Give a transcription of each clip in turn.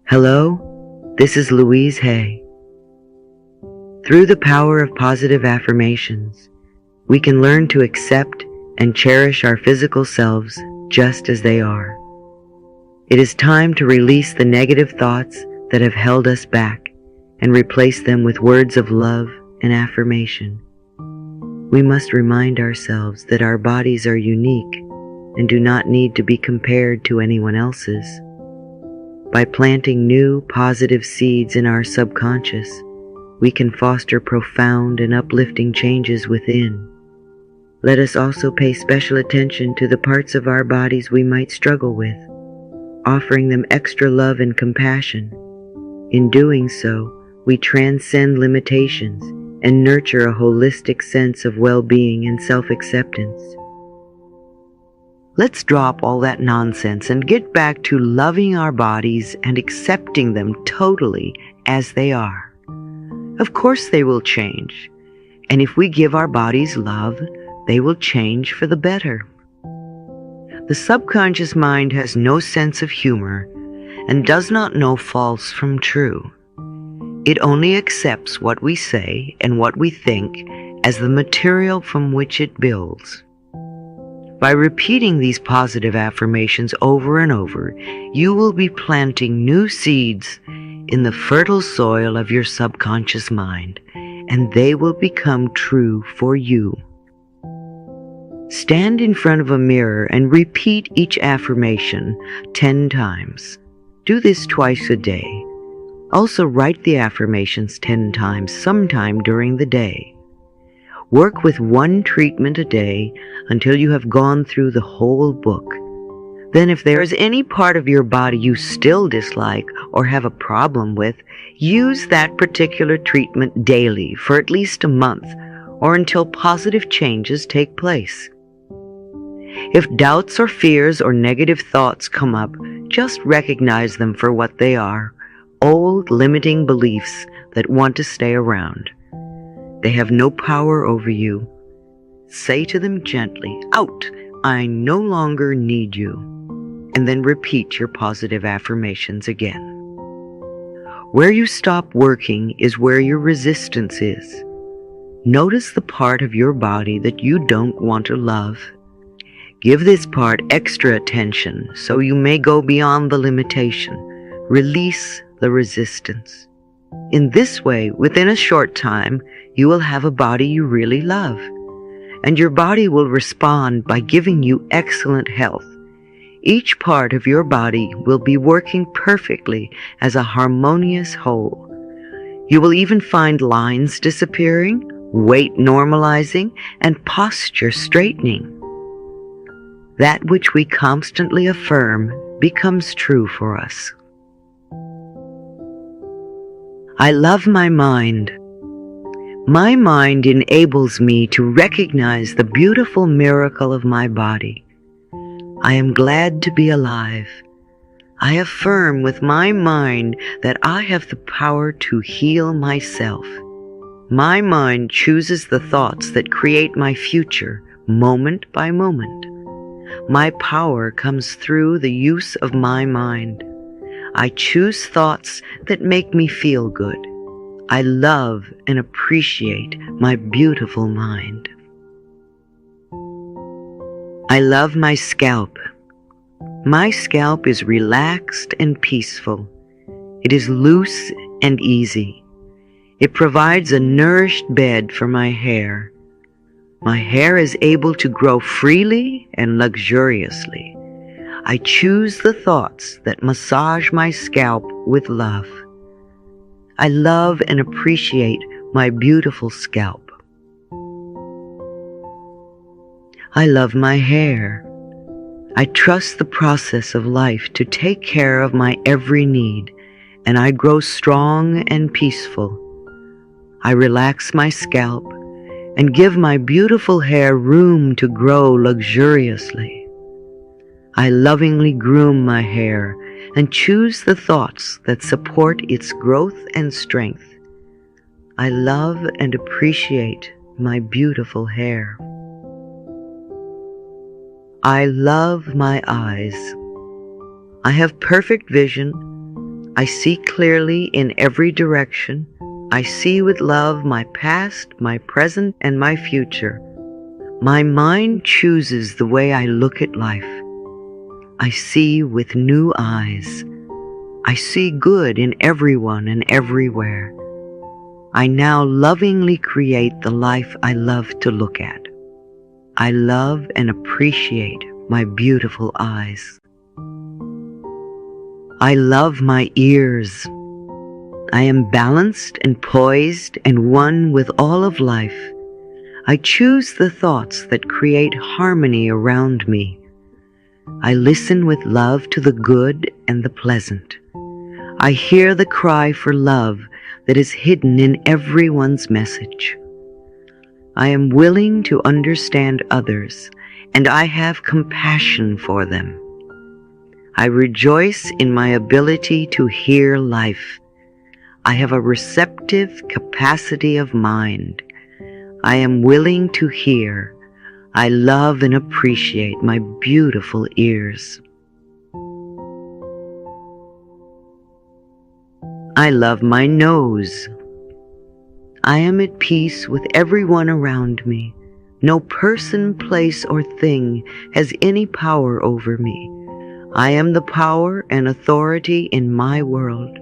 Hello, this is Louise Hay. Through the power of positive affirmations, we can learn to accept and cherish our physical selves just as they are. It is time to release the negative thoughts that have held us back and replace them with words of love and affirmation. We must remind ourselves that our bodies are unique and do not need to be compared to anyone else's. By planting new, positive seeds in our subconscious, we can foster profound and uplifting changes within. Let us also pay special attention to the parts of our bodies we might struggle with, offering them extra love and compassion. In doing so, we transcend limitations and nurture a holistic sense of well-being and self-acceptance. Let's drop all that nonsense and get back to loving our bodies and accepting them totally as they are. Of course they will change, and if we give our bodies love, they will change for the better. The subconscious mind has no sense of humor and does not know false from true. It only accepts what we say and what we think as the material from which it builds. By repeating these positive affirmations over and over, you will be planting new seeds in the fertile soil of your subconscious mind, and they will become true for you. Stand in front of a mirror and repeat each affirmation 10 times. Do this twice a day. Also write the affirmations 10 times sometime during the day. Work with one treatment a day until you have gone through the whole book. Then if there is any part of your body you still dislike or have a problem with, use that particular treatment daily for at least a month or until positive changes take place. If doubts or fears or negative thoughts come up, just recognize them for what they are, old limiting beliefs that want to stay around. They have no power over you. Say to them gently, "Out, I no longer need you," and then repeat your positive affirmations again. Where you stop working is where your resistance is. Notice the part of your body that you don't want to love. Give this part extra attention so you may go beyond the limitation. Release the resistance. In this way, within a short time, you will have a body you really love, and your body will respond by giving you excellent health. Each part of your body will be working perfectly as a harmonious whole. You will even find lines disappearing, weight normalizing, and posture straightening. That which we constantly affirm becomes true for us. I love my mind. My mind enables me to recognize the beautiful miracle of my body. I am glad to be alive. I affirm with my mind that I have the power to heal myself. My mind chooses the thoughts that create my future, moment by moment. My power comes through the use of my mind. I choose thoughts that make me feel good. I love and appreciate my beautiful mind. I love my scalp. My scalp is relaxed and peaceful. It is loose and easy. It provides a nourished bed for my hair. My hair is able to grow freely and luxuriously. I choose the thoughts that massage my scalp with love. I love and appreciate my beautiful scalp. I love my hair. I trust the process of life to take care of my every need, and I grow strong and peaceful. I relax my scalp and give my beautiful hair room to grow luxuriously. I lovingly groom my hair and choose the thoughts that support its growth and strength. I love and appreciate my beautiful hair. I love my eyes. I have perfect vision. I see clearly in every direction. I see with love my past, my present, and my future. My mind chooses the way I look at life. I see with new eyes. I see good in everyone and everywhere. I now lovingly create the life I love to look at. I love and appreciate my beautiful eyes. I love my ears. I am balanced and poised and one with all of life. I choose the thoughts that create harmony around me. I listen with love to the good and the pleasant. I hear the cry for love that is hidden in everyone's message. I am willing to understand others, and I have compassion for them. I rejoice in my ability to hear life. I have a receptive capacity of mind. I am willing to hear. I love and appreciate my beautiful ears. I love my nose. I am at peace with everyone around me. No person, place, or thing has any power over me. I am the power and authority in my world.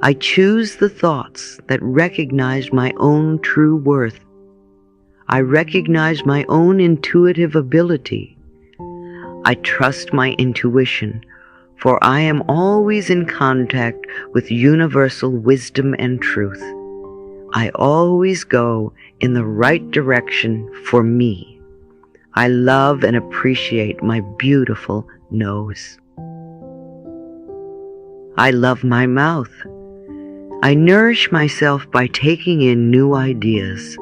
I choose the thoughts that recognize my own true worth. I recognize my own intuitive ability. I trust my intuition, for I am always in contact with universal wisdom and truth. I always go in the right direction for me. I love and appreciate my beautiful nose. I love my mouth. I nourish myself by taking in new ideas.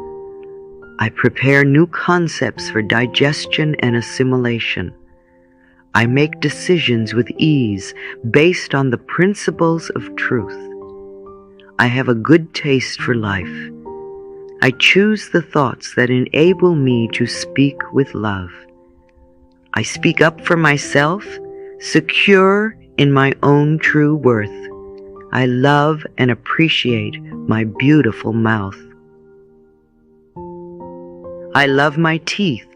I prepare new concepts for digestion and assimilation. I make decisions with ease based on the principles of truth. I have a good taste for life. I choose the thoughts that enable me to speak with love. I speak up for myself, secure in my own true worth. I love and appreciate my beautiful mouth. I love my teeth.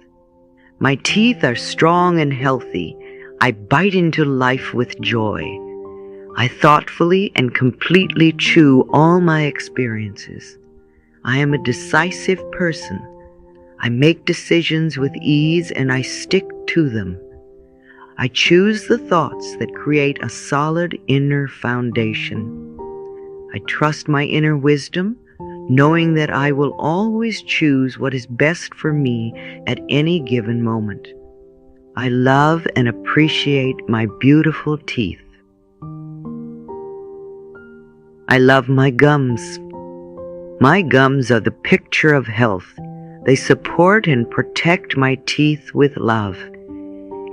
My teeth are strong and healthy. I bite into life with joy. I thoughtfully and completely chew all my experiences. I am a decisive person. I make decisions with ease and I stick to them. I choose the thoughts that create a solid inner foundation. I trust my inner wisdom, knowing that I will always choose what is best for me at any given moment. I love and appreciate my beautiful teeth. I love my gums. My gums are the picture of health. They support and protect my teeth with love.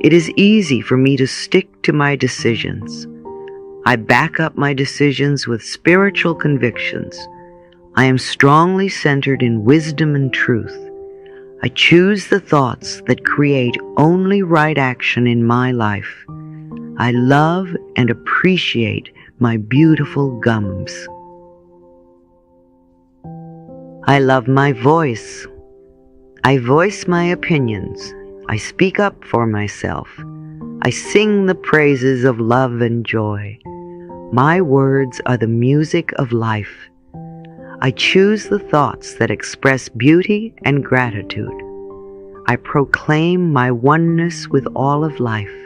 It is easy for me to stick to my decisions. I back up my decisions with spiritual convictions. I am strongly centered in wisdom and truth. I choose the thoughts that create only right action in my life. I love and appreciate my beautiful gums. I love my voice. I voice my opinions. I speak up for myself. I sing the praises of love and joy. My words are the music of life. I choose the thoughts that express beauty and gratitude. I proclaim my oneness with all of life.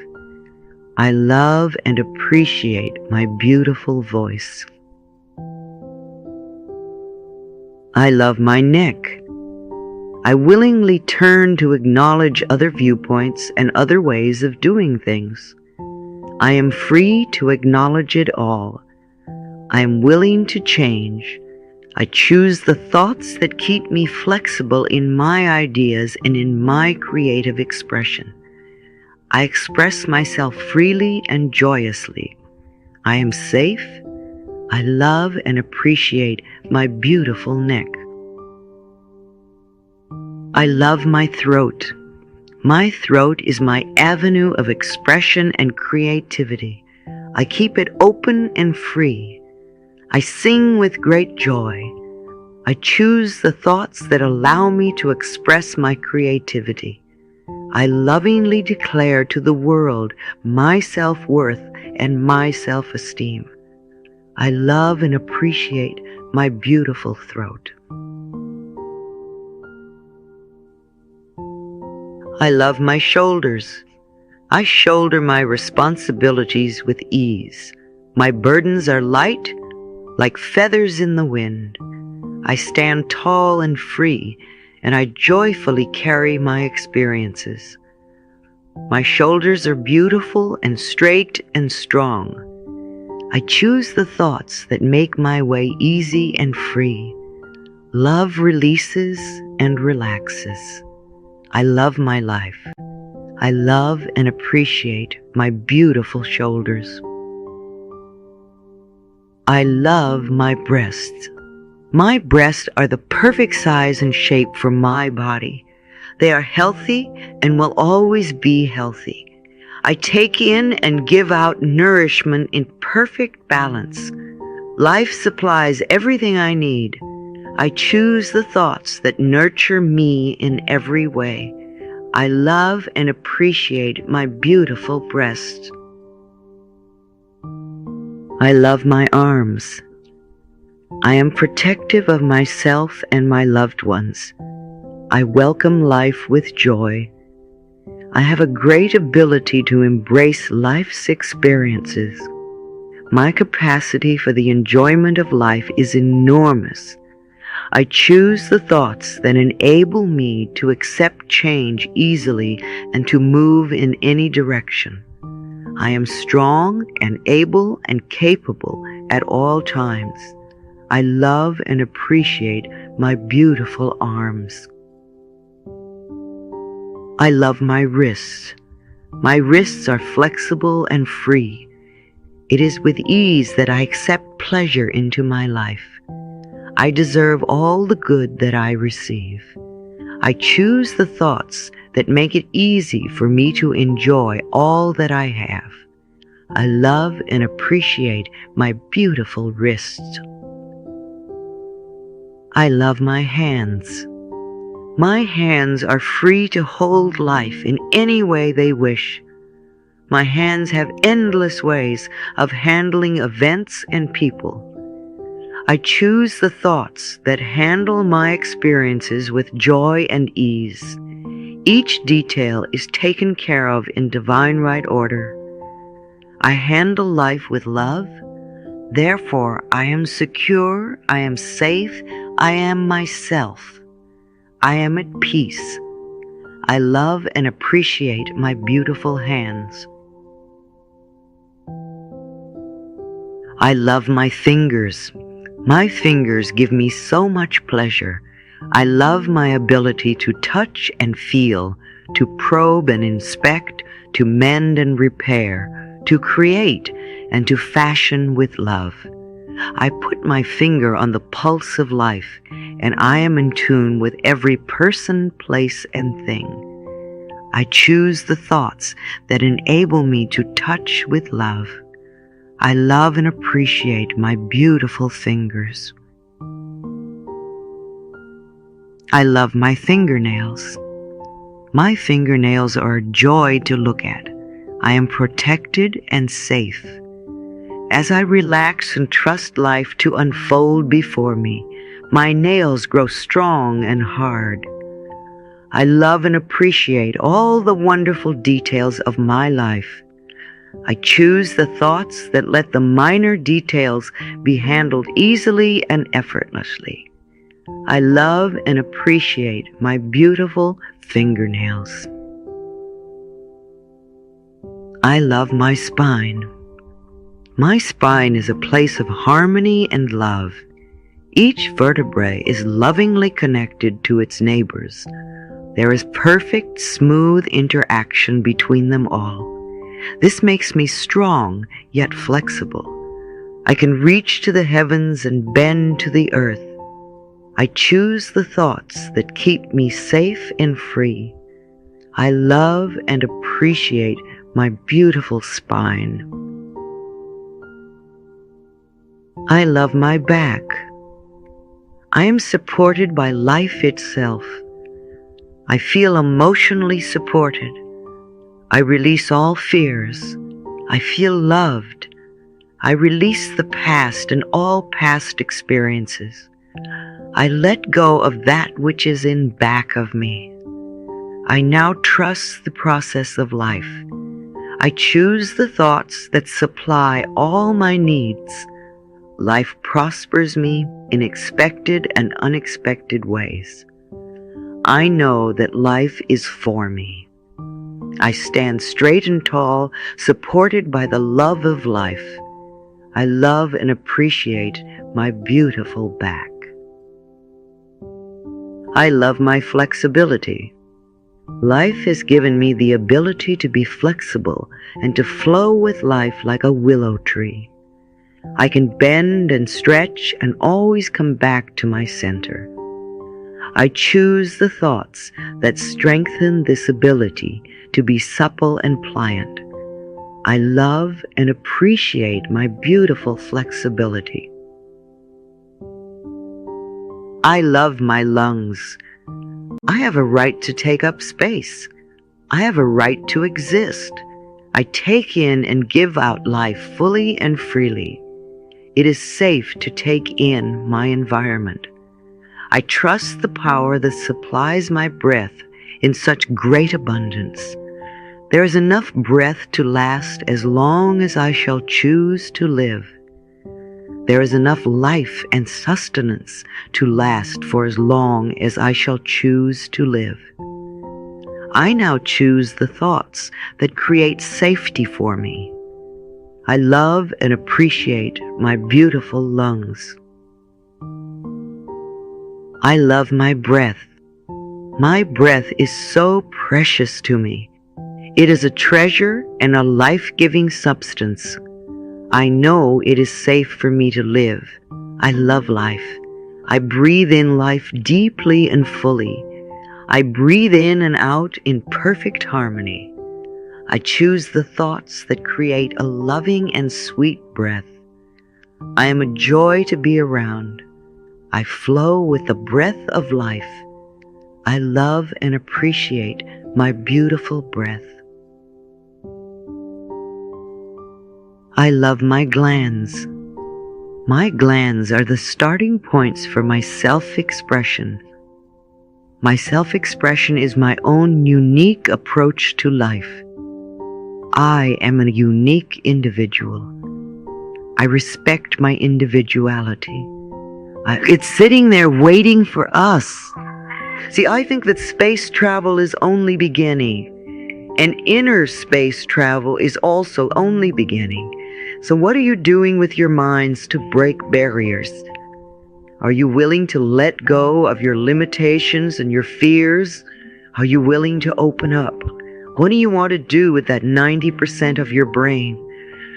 I love and appreciate my beautiful voice. I love my neck. I willingly turn to acknowledge other viewpoints and other ways of doing things. I am free to acknowledge it all. I am willing to change. I choose the thoughts that keep me flexible in my ideas and in my creative expression. I express myself freely and joyously. I am safe. I love and appreciate my beautiful neck. I love my throat. My throat is my avenue of expression and creativity. I keep it open and free. I sing with great joy. I choose the thoughts that allow me to express my creativity. I lovingly declare to the world my self-worth and my self-esteem. I love and appreciate my beautiful throat. I love my shoulders. I shoulder my responsibilities with ease. My burdens are light, like feathers in the wind. I stand tall and free, and I joyfully carry my experiences. My shoulders are beautiful and straight and strong. I choose the thoughts that make my way easy and free. Love releases and relaxes. I love my life. I love and appreciate my beautiful shoulders. I love my breasts. My breasts are the perfect size and shape for my body. They are healthy and will always be healthy. I take in and give out nourishment in perfect balance. Life supplies everything I need. I choose the thoughts that nurture me in every way. I love and appreciate my beautiful breasts. I love my arms. I am protective of myself and my loved ones. I welcome life with joy. I have a great ability to embrace life's experiences. My capacity for the enjoyment of life is enormous. I choose the thoughts that enable me to accept change easily and to move in any direction. I am strong and able and capable at all times. I love and appreciate my beautiful arms. I love my wrists. My wrists are flexible and free. It is with ease that I accept pleasure into my life. I deserve all the good that I receive. I choose the thoughts that make it easy for me to enjoy all that I have. I love and appreciate my beautiful wrists. I love my hands. My hands are free to hold life in any way they wish. My hands have endless ways of handling events and people. I choose the thoughts that handle my experiences with joy and ease. Each detail is taken care of in divine right order. I handle life with love. Therefore, I am secure, I am safe, I am myself. I am at peace. I love and appreciate my beautiful hands. I love my fingers. My fingers give me so much pleasure. I love my ability to touch and feel, to probe and inspect, to mend and repair, to create and to fashion with love. I put my finger on the pulse of life, and I am in tune with every person, place, and thing. I choose the thoughts that enable me to touch with love. I love and appreciate my beautiful fingers. I love my fingernails. My fingernails are a joy to look at. I am protected and safe. As I relax and trust life to unfold before me, my nails grow strong and hard. I love and appreciate all the wonderful details of my life. I choose the thoughts that let the minor details be handled easily and effortlessly. I love and appreciate my beautiful fingernails. I love my spine. My spine is a place of harmony and love. Each vertebrae is lovingly connected to its neighbors. There is perfect, smooth interaction between them all. This makes me strong, yet flexible. I can reach to the heavens and bend to the earth. I choose the thoughts that keep me safe and free. I love and appreciate my beautiful spine. I love my back. I am supported by life itself. I feel emotionally supported. I release all fears. I feel loved. I release the past and all past experiences. I let go of that which is in back of me. I now trust the process of life. I choose the thoughts that supply all my needs. Life prospers me in expected and unexpected ways. I know that life is for me. I stand straight and tall, supported by the love of life. I love and appreciate my beautiful back. I love my flexibility. Life has given me the ability to be flexible and to flow with life like a willow tree. I can bend and stretch and always come back to my center. I choose the thoughts that strengthen this ability to be supple and pliant. I love and appreciate my beautiful flexibility. I love my lungs. I have a right to take up space. I have a right to exist. I take in and give out life fully and freely. It is safe to take in my environment. I trust the power that supplies my breath in such great abundance. There is enough breath to last as long as I shall choose to live. There is enough life and sustenance to last for as long as I shall choose to live. I now choose the thoughts that create safety for me. I love and appreciate my beautiful lungs. I love my breath. My breath is so precious to me. It is a treasure and a life-giving substance. I know it is safe for me to live. I love life. I breathe in life deeply and fully. I breathe in and out in perfect harmony. I choose the thoughts that create a loving and sweet breath. I am a joy to be around. I flow with the breath of life. I love and appreciate my beautiful breath. I love my glands. My glands are the starting points for my self-expression. My self-expression is my own unique approach to life. I am a unique individual. I respect my individuality. It's sitting there waiting for us. See, I think that space travel is only beginning, and inner space travel is also only beginning. So what are you doing with your minds to break barriers? Are you willing to let go of your limitations and your fears? Are you willing to open up? What do you want to do with that 90% of your brain?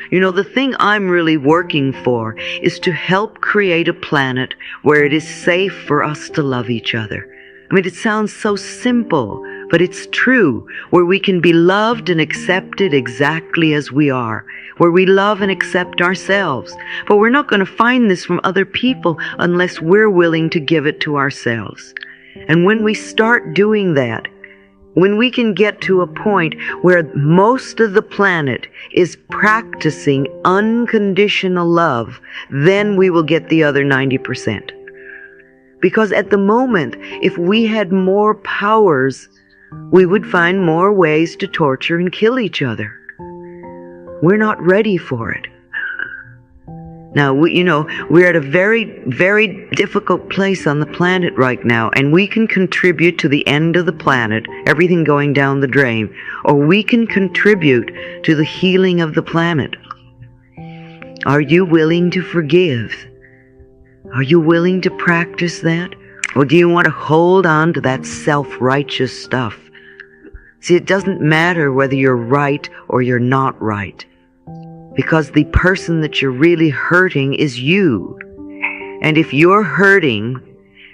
You know, the thing I'm really working for is to help create a planet where it is safe for us to love each other. I mean, it sounds so simple, but it's true, where we can be loved and accepted exactly as we are, where we love and accept ourselves. But we're not going to find this from other people unless we're willing to give it to ourselves. And when we start doing that, when we can get to a point where most of the planet is practicing unconditional love, then we will get the other 90%. Because at the moment, if we had more powers, we would find more ways to torture and kill each other. We're not ready for it. Now, we're at a very, very difficult place on the planet right now, and we can contribute to the end of the planet, everything going down the drain, or we can contribute to the healing of the planet. Are you willing to forgive? Are you willing to practice that? Or do you want to hold on to that self-righteous stuff? See, it doesn't matter whether you're right or you're not right, because the person that you're really hurting is you. And if you're hurting,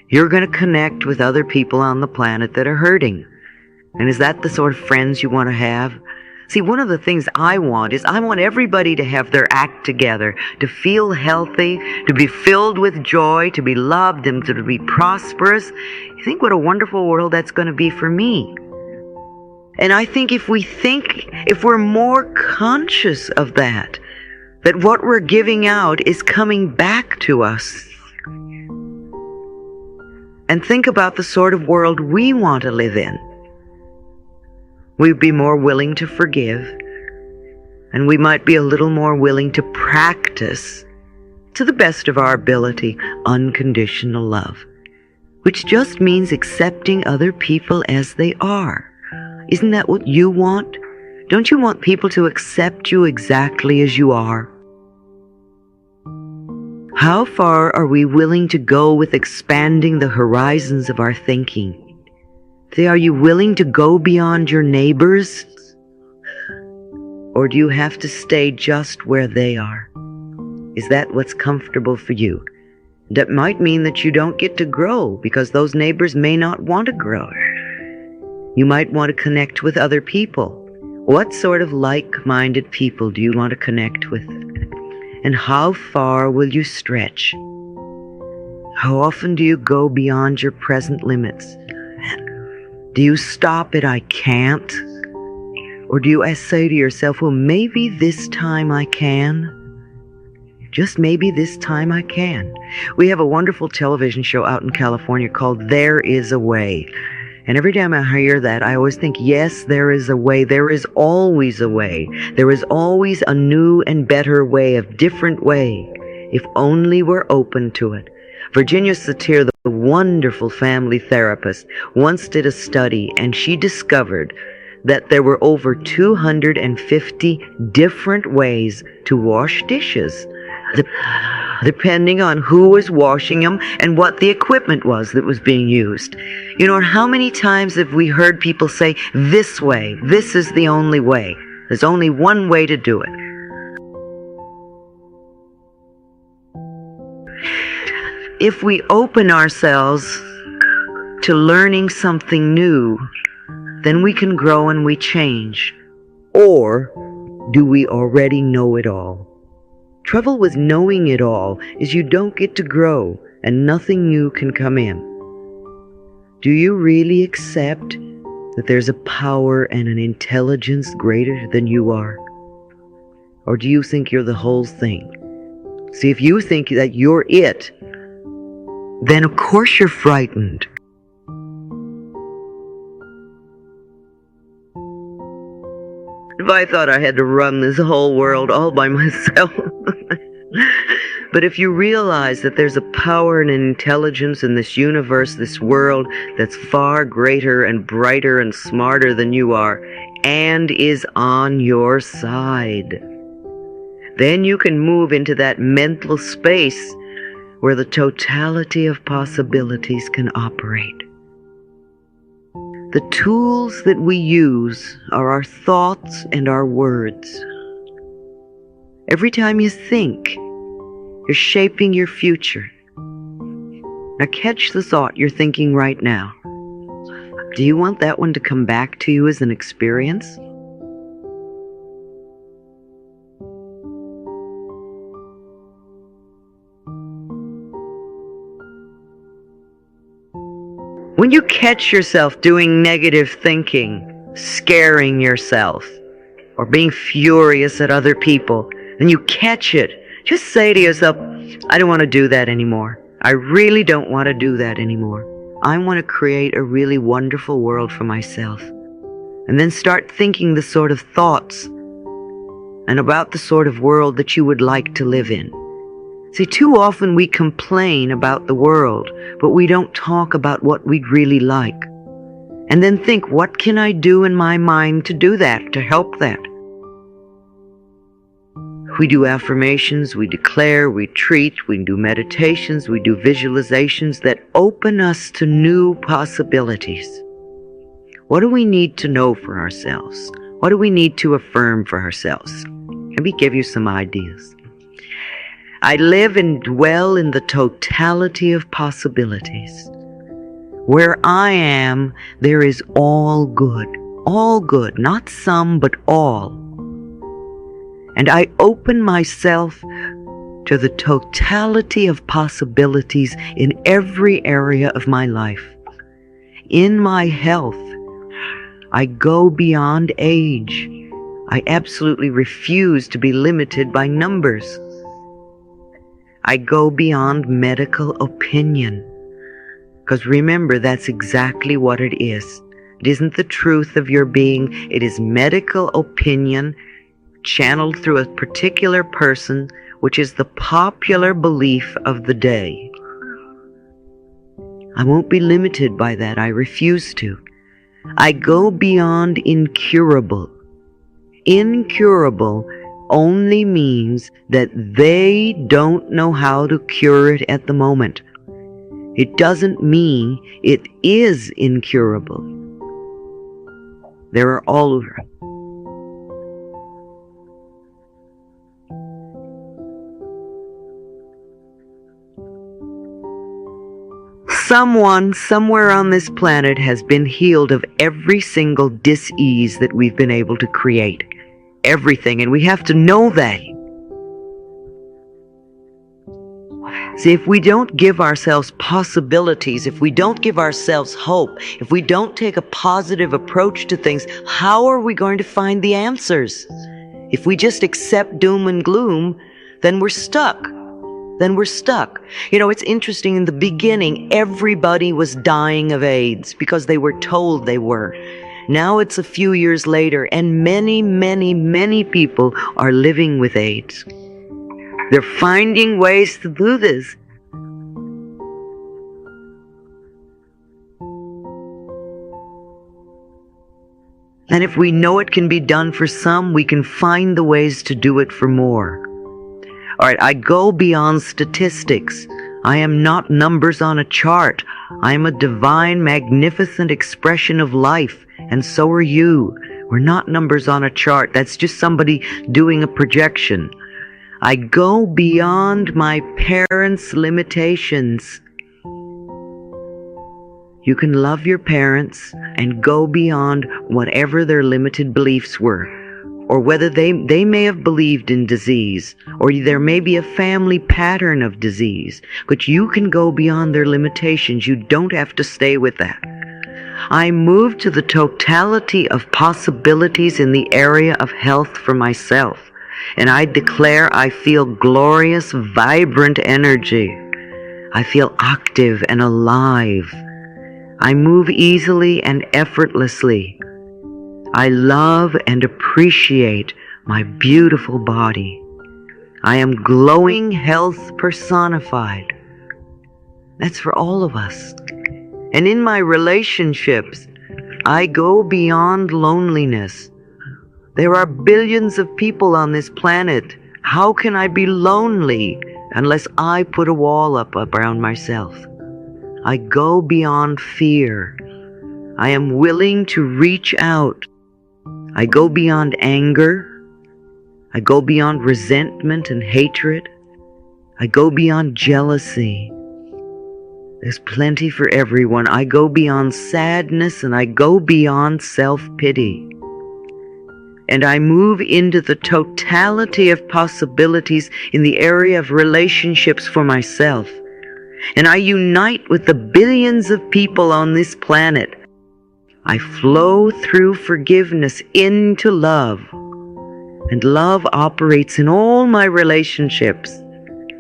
you're going to connect with other people on the planet that are hurting. And is that the sort of friends you want to have? See, one of the things I want is I want everybody to have their act together, to feel healthy, to be filled with joy, to be loved, and to be prosperous. You think what a wonderful world that's going to be for me. And I think if we're more conscious of that what we're giving out is coming back to us, and think about the sort of world we want to live in, we'd be more willing to forgive, and we might be a little more willing to practice, to the best of our ability, unconditional love, which just means accepting other people as they are. Isn't that what you want? Don't you want people to accept you exactly as you are? How far are we willing to go with expanding the horizons of our thinking? Are you willing to go beyond your neighbors? Or do you have to stay just where they are? Is that what's comfortable for you? That might mean that you don't get to grow because those neighbors may not want to grow. You might want to connect with other people. What sort of like-minded people do you want to connect with? And how far will you stretch? How often do you go beyond your present limits? Do you stop at I can't? Or do you say to yourself, well, maybe this time I can? Just maybe this time I can. We have a wonderful television show out in California called There Is a Way. And every time I hear that, I always think, yes, there is a way. There is always a way. There is always a new and better way, a different way, if only we're open to it. Virginia Satir, the wonderful family therapist, once did a study, and she discovered that there were over 250 different ways to wash dishes, depending on who was washing them and what the equipment was that was being used. You know, how many times have we heard people say, this way, this is the only way. There's only one way to do it. If we open ourselves to learning something new, then we can grow and we change. Or do we already know it all? Trouble with knowing it all is you don't get to grow and nothing new can come in. Do you really accept that there's a power and an intelligence greater than you are? Or do you think you're the whole thing? See, if you think that you're it, then of course you're frightened. If I thought I had to run this whole world all by myself. But if you realize that there's a power and an intelligence in this universe, this world, that's far greater and brighter and smarter than you are, and is on your side, then you can move into that mental space where the totality of possibilities can operate. The tools that we use are our thoughts and our words. Every time you think, you're shaping your future. Now catch the thought you're thinking right now. Do you want that one to come back to you as an experience? When you catch yourself doing negative thinking, scaring yourself, or being furious at other people, and you catch it, just say to yourself, I don't want to do that anymore. I really don't want to do that anymore. I want to create a really wonderful world for myself. And then start thinking the sort of thoughts and about the sort of world that you would like to live in. See, too often we complain about the world, but we don't talk about what we'd really like. And then think, what can I do in my mind to do that, to help that? We do affirmations, we declare, we treat, we do meditations, we do visualizations that open us to new possibilities. What do we need to know for ourselves? What do we need to affirm for ourselves? Let me give you some ideas. I live and dwell in the totality of possibilities. Where I am, there is all good. all good, not some, but all. And I open myself to the totality of possibilities in every area of my life. In my health, I go beyond age. I absolutely refuse to be limited by numbers. I go beyond medical opinion. Because remember, that's exactly what it is. It isn't the truth of your being. It is medical opinion channeled through a particular person, which is the popular belief of the day. I won't be limited by that. I refuse to. I go beyond incurable. Incurable only means that they don't know how to cure it at the moment. It doesn't mean it is incurable. There are all Someone somewhere on this planet has been healed of every single dis-ease that we've been able to create. Everything, and we have to know that. See, if we don't give ourselves possibilities, if we don't give ourselves hope, if we don't take a positive approach to things, how are we going to find the answers? If we just accept doom and gloom, then we're stuck. You know, it's interesting, in the beginning, everybody was dying of AIDS because they were told they were. Now it's a few years later, and many, many, many people are living with AIDS. They're finding ways to do this. And if we know it can be done for some, we can find the ways to do it for more. All right, I go beyond statistics. I am not numbers on a chart. I am a divine, magnificent expression of life, and so are you. We're not numbers on a chart. That's just somebody doing a projection. I go beyond my parents' limitations. You can love your parents and go beyond whatever their limited beliefs were, or whether they may have believed in disease, or there may be a family pattern of disease, but you can go beyond their limitations. You don't have to stay with that. I move to the totality of possibilities in the area of health for myself, and I declare I feel glorious, vibrant energy. I feel active and alive. I move easily and effortlessly. I love and appreciate my beautiful body. I am glowing health personified. That's for all of us. And in my relationships, I go beyond loneliness. There are billions of people on this planet. How can I be lonely unless I put a wall up around myself? I go beyond fear. I am willing to reach out. I go beyond anger. I go beyond resentment and hatred. I go beyond jealousy. There's plenty for everyone. I go beyond sadness, and I go beyond self-pity. And I move into the totality of possibilities in the area of relationships for myself. And I unite with the billions of people on this planet. I flow through forgiveness into love. And love operates in all my relationships,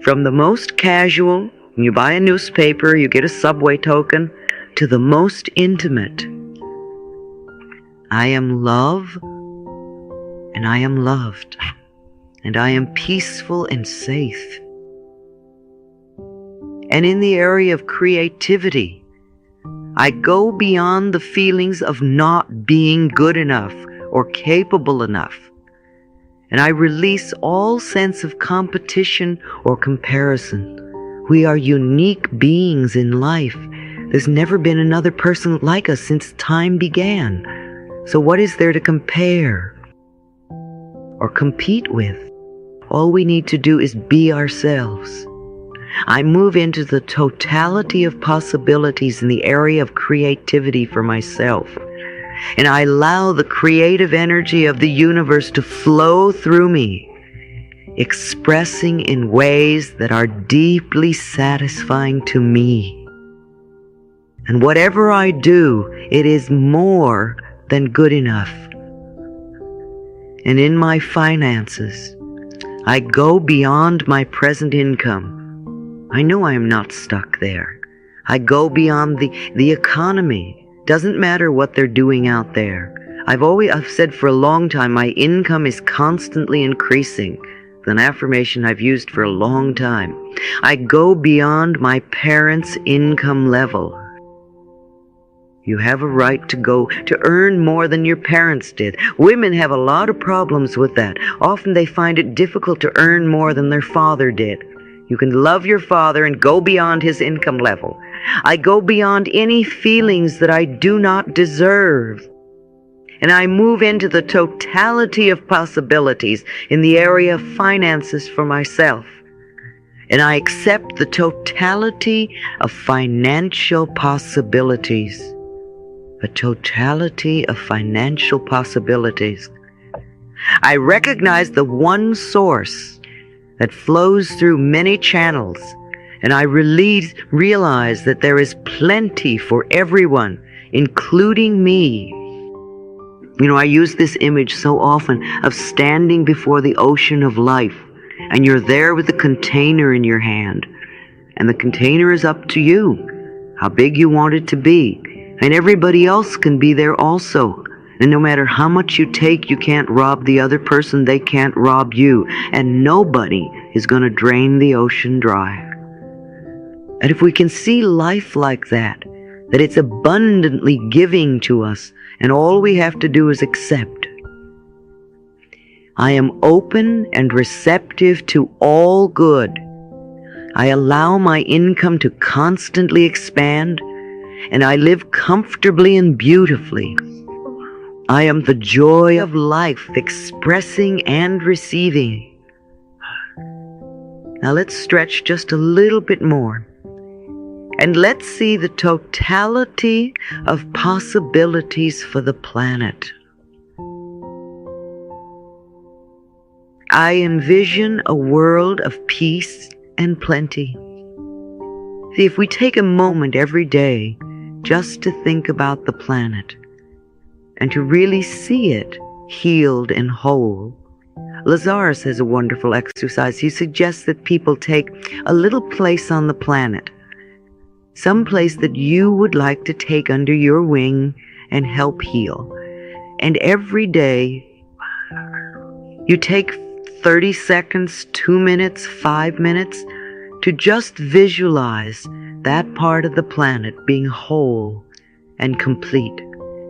from the most casual, when you buy a newspaper, you get a subway token, to the most intimate. I am love, and I am loved, and I am peaceful and safe. And in the area of creativity, I go beyond the feelings of not being good enough or capable enough. And I release all sense of competition or comparison. We are unique beings in life. There's never been another person like us since time began. So what is there to compare or compete with? All we need to do is be ourselves. I move into the totality of possibilities in the area of creativity for myself. and I allow the creative energy of the universe to flow through me, expressing in ways that are deeply satisfying to me. And whatever I do, it is more than good enough. And in my finances, I go beyond my present income. I know I am not stuck there. I go beyond the economy. Doesn't matter what they're doing out there. I've said for a long time, my income is constantly increasing. An affirmation I've used for a long time. I go beyond my parents' income level. You have a right to earn more than your parents did. Women have a lot of problems with that. Often they find it difficult to earn more than their father did. You can love your father and go beyond his income level. I go beyond any feelings that I do not deserve. And I move into the totality of possibilities in the area of finances for myself. And I accept the totality of financial possibilities. A totality of financial possibilities. I recognize the one source that flows through many channels, and I realize that there is plenty for everyone, including me. You know, I use this image so often of standing before the ocean of life, and you're there with the container in your hand, and the container is up to you, how big you want it to be. And everybody else can be there also. And no matter how much you take, you can't rob the other person, they can't rob you. And nobody is going to drain the ocean dry. And if we can see life like that it's abundantly giving to us, and all we have to do is accept. I am open and receptive to all good. I allow my income to constantly expand, and I live comfortably and beautifully. I am the joy of life, expressing and receiving. Now let's stretch just a little bit more. And let's see the totality of possibilities for the planet. I envision a world of peace and plenty. See, if we take a moment every day just to think about the planet and to really see it healed and whole. Lazarus has a wonderful exercise. He suggests that people take a little place on the planet, some place that you would like to take under your wing and help heal. And every day you take 30 seconds, 2 minutes, 5 minutes to just visualize that part of the planet being whole and complete.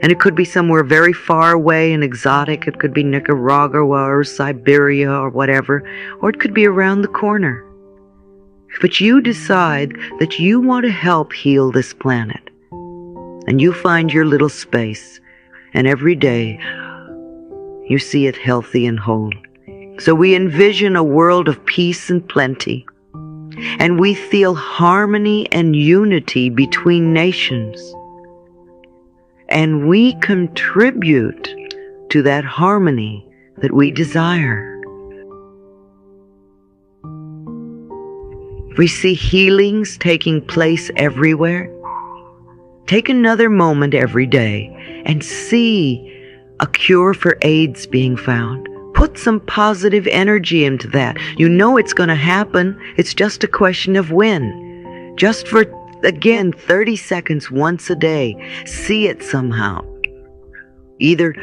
And it could be somewhere very far away and exotic. It could be Nicaragua or Siberia or whatever, or it could be around the corner. But you decide that you want to help heal this planet. And you find your little space, and every day you see it healthy and whole. So we envision a world of peace and plenty. And we feel harmony and unity between nations. And we contribute to that harmony that we desire. We see healings taking place everywhere. Take another moment every day and see a cure for AIDS being found. Put some positive energy into that. You know it's going to happen. It's just a question of when. Just for, again, 30 seconds once a day. See it somehow. Either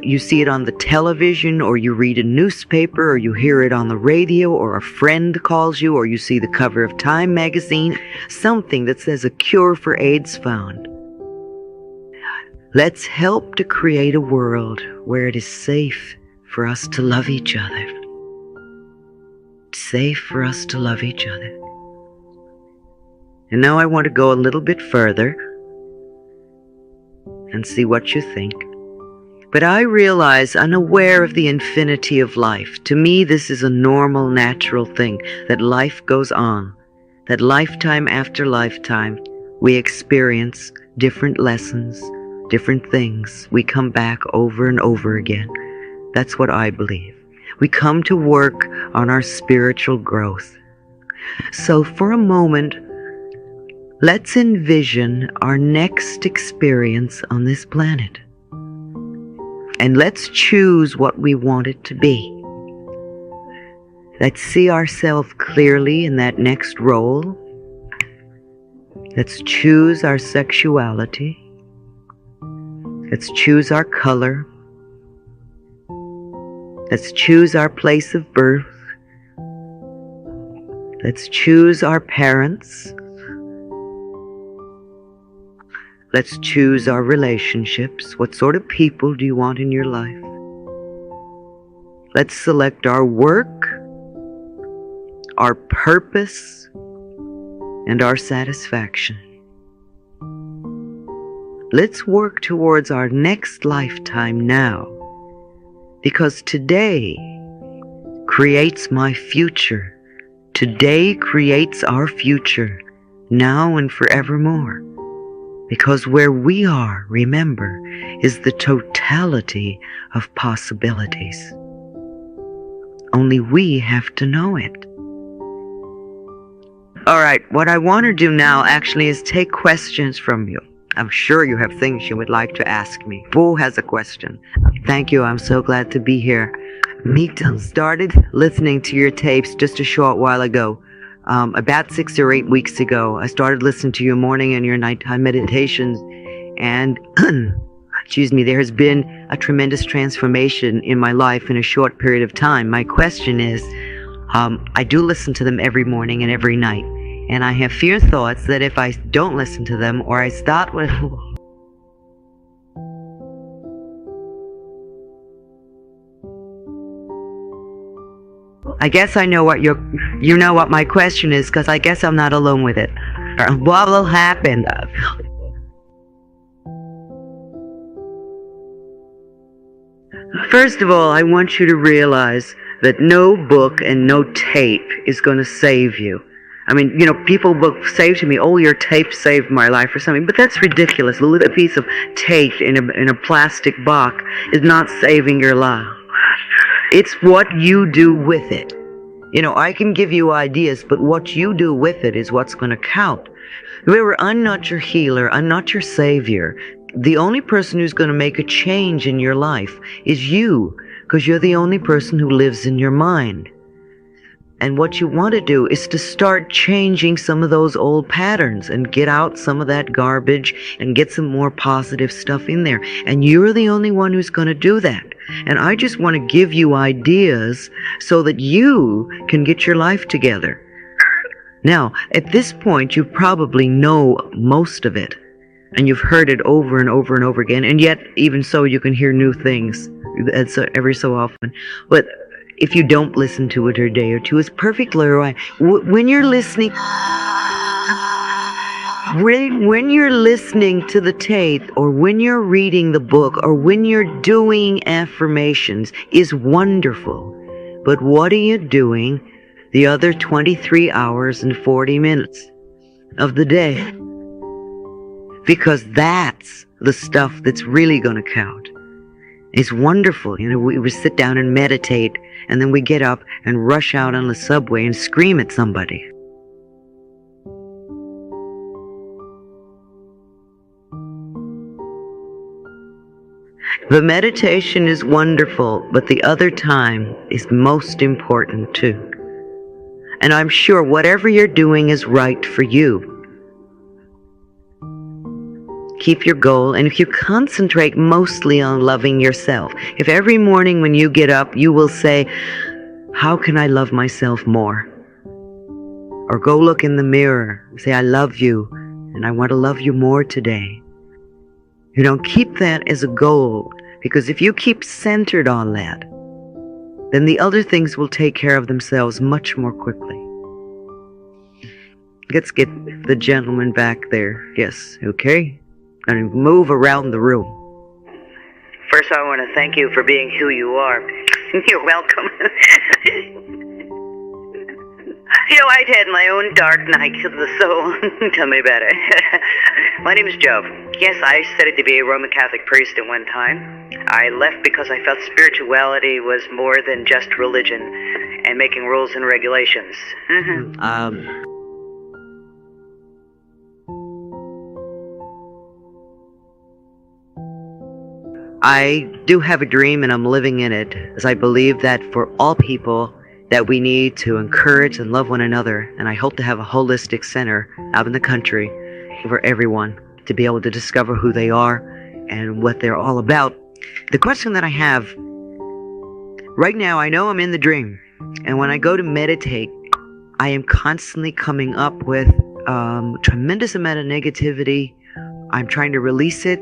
you see it on the television, or you read a newspaper, or you hear it on the radio, or a friend calls you, or you see the cover of Time magazine. Something that says a cure for AIDS found. Let's help to create a world where it is safe for us to love each other. Safe for us to love each other. And now I want to go a little bit further and see what you think. But I realize, unaware of the infinity of life, to me this is a normal, natural thing, that life goes on, that lifetime after lifetime we experience different lessons, different things. We come back over and over again. That's what I believe. We come to work on our spiritual growth. So for a moment, let's envision our next experience on this planet. And let's choose what we want it to be. Let's see ourselves clearly in that next role. Let's choose our sexuality. Let's choose our color. Let's choose our place of birth. Let's choose our parents. Let's choose our relationships. What sort of people do you want in your life? Let's select our work, our purpose, and our satisfaction. Let's work towards our next lifetime now, because today creates my future. Today creates our future, now and forevermore. Because where we are, remember, is the totality of possibilities. Only we have to know it. All right, what I want to do now actually is take questions from you. I'm sure you have things you would like to ask me. Who has a question? Thank you. I'm so glad to be here. Meeta started listening to your tapes just a short while ago. About 6 or 8 weeks ago, I started listening to your morning and your nighttime meditations. And, excuse me, there has been a tremendous transformation in my life in a short period of time. My question is, I do listen to them every morning and every night. And I have fear thoughts that if I don't listen to them, or I start with... I guess I know what you know what my question is, because I guess I'm not alone with it. What will happen? First of all, I want you to realize that no book and no tape is going to save you. I mean, you know, people will say to me, oh, your tape saved my life or something, but that's ridiculous. A little piece of tape in a plastic box is not saving your life. It's what you do with it. You know, I can give you ideas, but what you do with it is what's going to count. Remember, I'm not your healer. I'm not your savior. The only person who's going to make a change in your life is you, because you're the only person who lives in your mind. And what you want to do is to start changing some of those old patterns and get out some of that garbage and get some more positive stuff in there. And you're the only one who's going to do that. And I just want to give you ideas so that you can get your life together. Now, at this point, you probably know most of it. And you've heard it over and over and over again. And yet, even so, you can hear new things every so often. But if you don't listen to it a day or two, it's perfectly all right. When you're listening, when you're listening to the tape, or when you're reading the book, or when you're doing affirmations, is wonderful. But what are you doing the other 23 hours and 40 minutes of the day? Because that's the stuff that's really going to count. It's wonderful. You know, we sit down and meditate, and then we get up and rush out on the subway and scream at somebody. The meditation is wonderful, but the other time is most important too. And I'm sure whatever you're doing is right for you. Keep your goal, and if you concentrate mostly on loving yourself, if every morning when you get up you will say, how can I love myself more? Or go look in the mirror and say, I love you, and I want to love you more today. You know, keep that as a goal, because if you keep centered on that, then the other things will take care of themselves much more quickly. Let's get the gentleman back there. Yes, okay. And move around the room. First, I want to thank you for being who you are. You're welcome. You know, I'd had my own dark night of the soul. Tell me about it. My name is Joe. Yes, I studied to be a Roman Catholic priest at one time. I left because I felt spirituality was more than just religion and making rules and regulations. I do have a dream and I'm living in it, as I believe that for all people that we need to encourage and love one another, and I hope to have a holistic center out in the country for everyone to be able to discover who they are and what they're all about. The question that I have right now, I know I'm in the dream, and when I go to meditate, I am constantly coming up with tremendous amount of negativity. I'm trying to release it.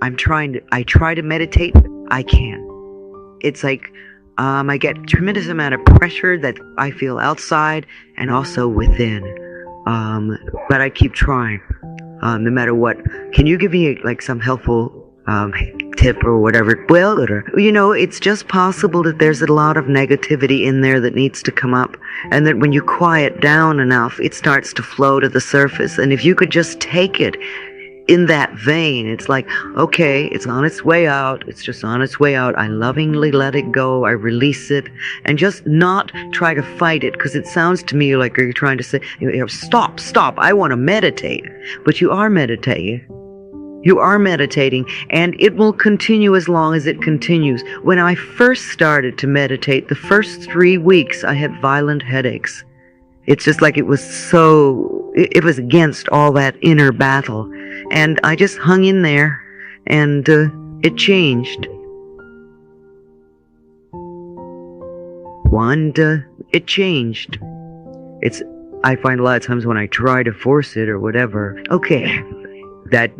I try to meditate, but I can't. It's like I get tremendous amount of pressure that I feel outside and also within. But I keep trying, no matter what. Can you give me like some helpful tip or whatever? Well, it's just possible that there's a lot of negativity in there that needs to come up, and that when you quiet down enough, it starts to flow to the surface. And if you could just take it in that vein, it's like, okay, it's on its way out. It's just on its way out. I lovingly let it go. I release it, and just not try to fight it, because it sounds to me like you're trying to say, stop. I want to meditate. But you are meditating. You are meditating, and it will continue as long as it continues. When I first started to meditate, the first 3 weeks, I had violent headaches. It's just like it was against all that inner battle. And I just hung in there, and it changed. It changed. I find a lot of times when I try to force it or whatever, okay, that,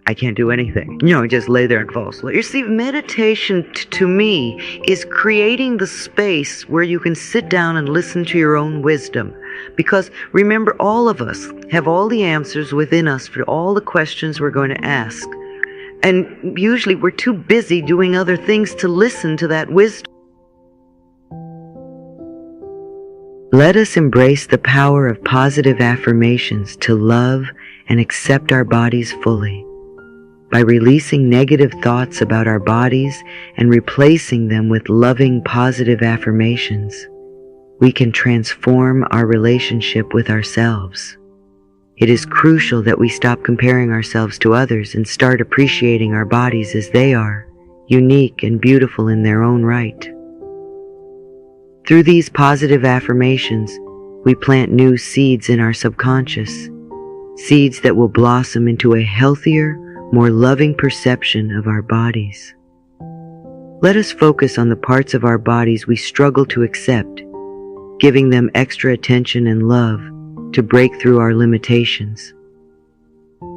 I can't do anything. Just lay there and fall asleep. You see, meditation to me is creating the space where you can sit down and listen to your own wisdom. Because remember, all of us have all the answers within us for all the questions we're going to ask. And usually we're too busy doing other things to listen to that wisdom. Let us embrace the power of positive affirmations to love and accept our bodies fully. By releasing negative thoughts about our bodies and replacing them with loving, positive affirmations, we can transform our relationship with ourselves. It is crucial that we stop comparing ourselves to others and start appreciating our bodies as they are, unique and beautiful in their own right. Through these positive affirmations, we plant new seeds in our subconscious, seeds that will blossom into a healthier, more loving perception of our bodies. Let us focus on the parts of our bodies we struggle to accept, giving them extra attention and love to break through our limitations.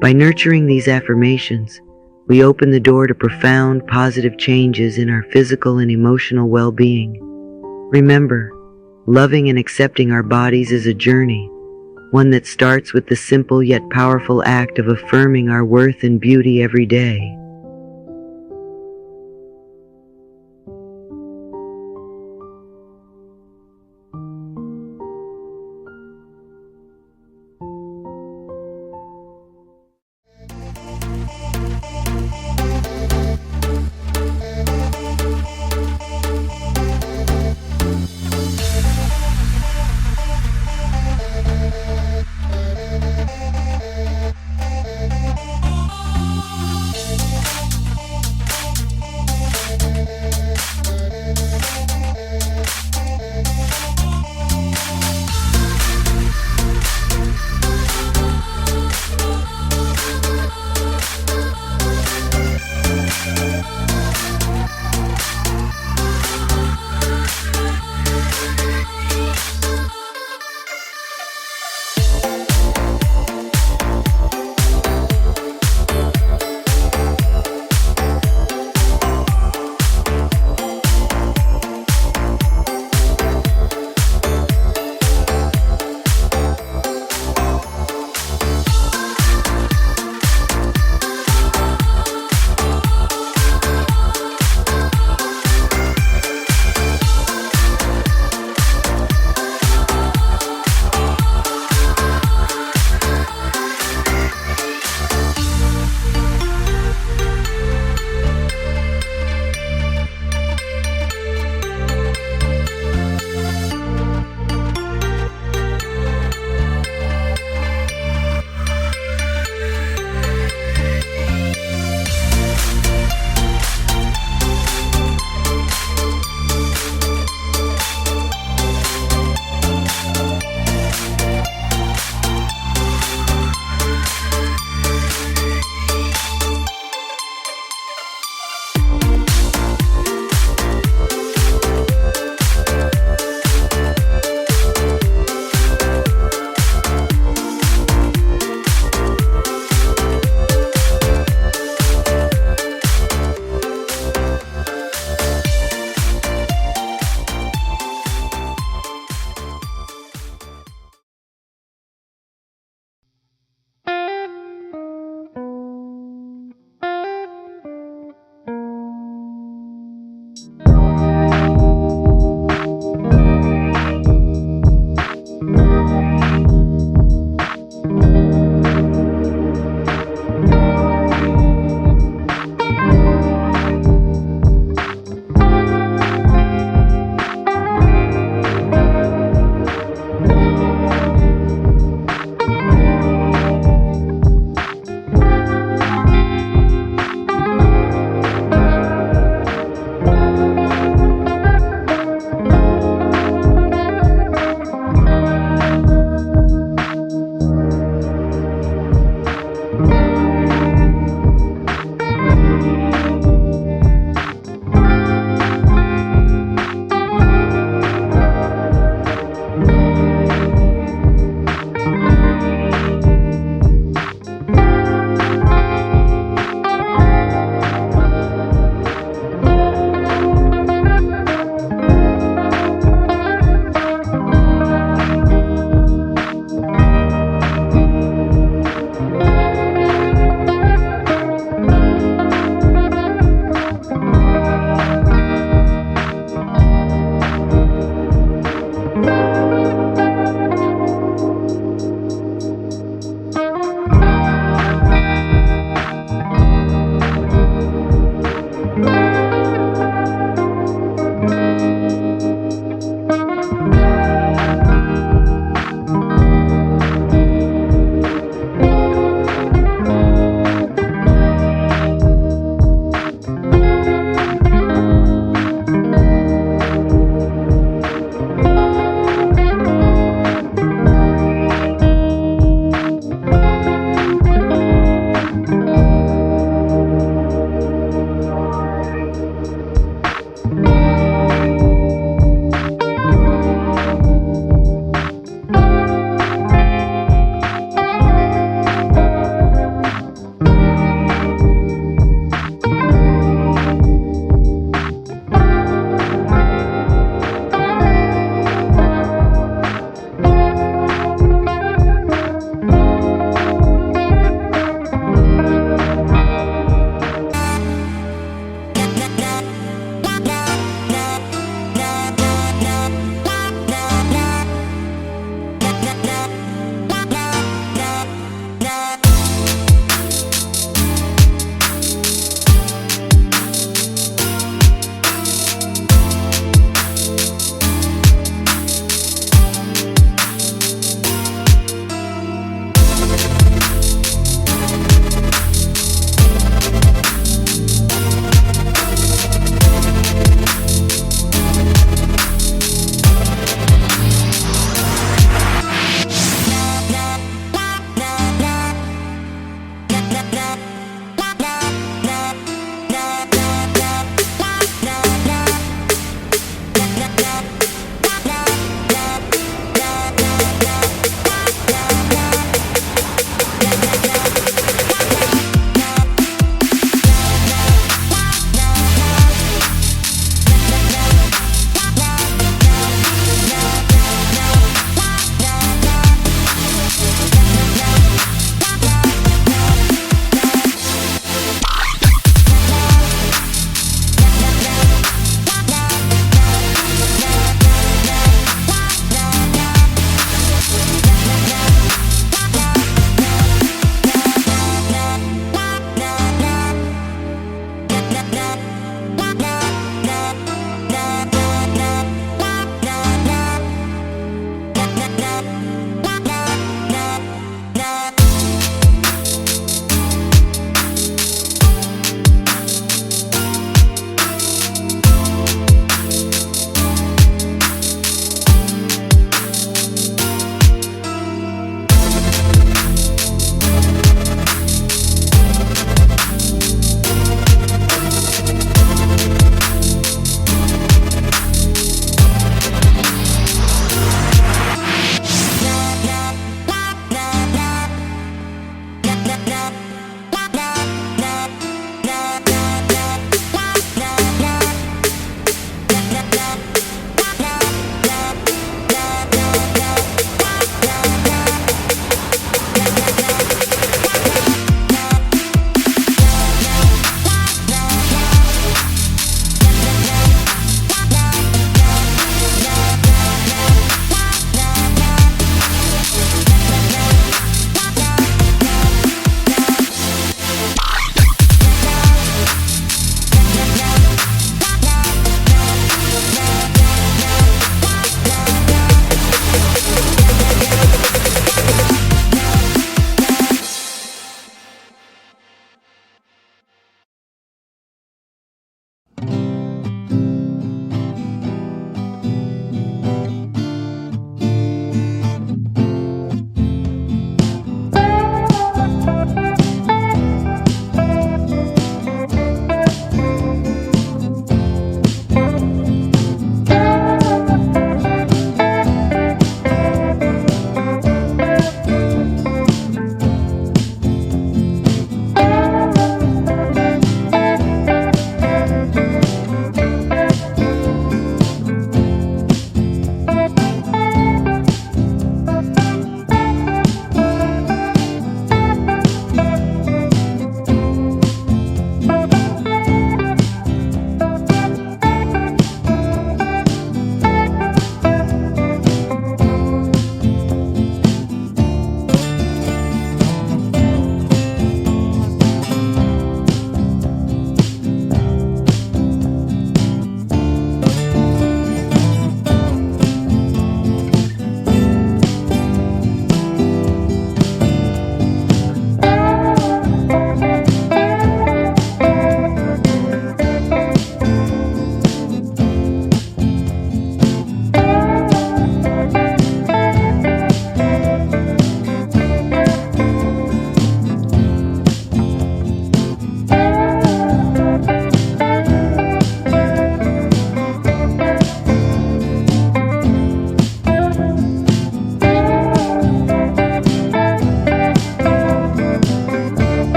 By nurturing these affirmations, we open the door to profound positive changes in our physical and emotional well-being. Remember, loving and accepting our bodies is a journey, one that starts with the simple yet powerful act of affirming our worth and beauty every day.